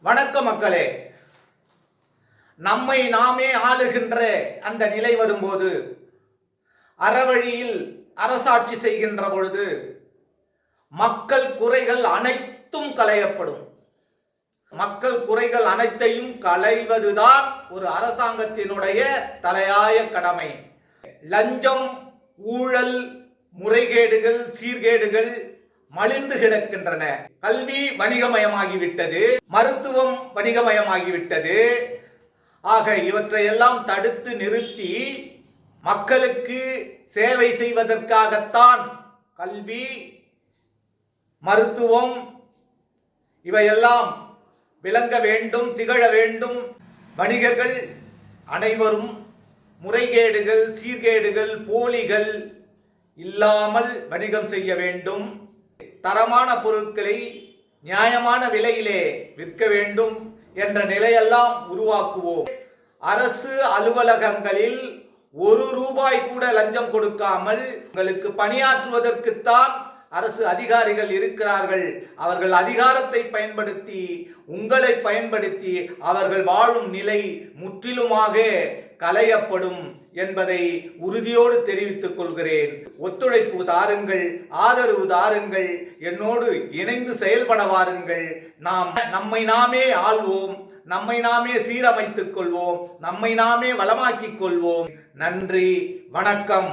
வணக்க மக்களே. நம்மை நாமே ஆளுகின்ற அந்த நிலை வரும்போது, அறவழியில் அரசாட்சி செய்கின்ற பொழுது மக்கள் குறைகள் அனைத்தும் களையப்படும். மக்கள் குறைகள் அனைத்தையும் களைவதுதான் ஒரு அரசாங்கத்தினுடைய தலையாய கடமை. லஞ்சம், ஊழல், முறைகேடுகள், சீர்கேடுகள் மலிந்து கிடக்கின்றன. கல்வி வணிகமயமாகிவிட்டது, மருத்துவம் வணிகமயமாகிவிட்டது. ஆக இவற்றையெல்லாம் தடுத்து நிறுத்தி மக்களுக்கு சேவை செய்வதற்காகத்தான் கல்வி, மருத்துவம் இவையெல்லாம் விளங்க வேண்டும், திகழ வேண்டும். வணிகர்கள் அனைவரும் முறைகேடுகள், சீர்கேடுகள், போலிகள் இல்லாமல் வணிகம் செய்ய வேண்டும். தரமான பொருட்களை நியாயமான விலையிலே விற்க வேண்டும் என்ற நிலையெல்லாம் உருவாக்குவோம். அரசு அலுவலகங்களில் ₹1 கூட லஞ்சம் கொடுக்காமல் உங்களுக்கு பணியாற்றுவதற்குத்தான் அரசு அதிகாரிகள் இருக்கிறார்கள். அவர்கள் அதிகாரத்தை பயன்படுத்தி, உங்களை பயன்படுத்தி அவர்கள் வாழும் நிலை முற்றிலுமாக களையப்படும் என்பதை உறுதியோடு தெரிவித்துக் கொள்கிறேன். ஒத்துழைப்பு தாருங்கள், ஆதரவு தாருங்கள், என்னோடு இணைந்து செயல்பட வாருங்கள். நாம் நம்மை நாமே ஆள்வோம், நம்மை நாமே சீரமைத்துக் கொள்வோம், நம்மை நாமே வளமாக்கிக் கொள்வோம். நன்றி, வணக்கம்.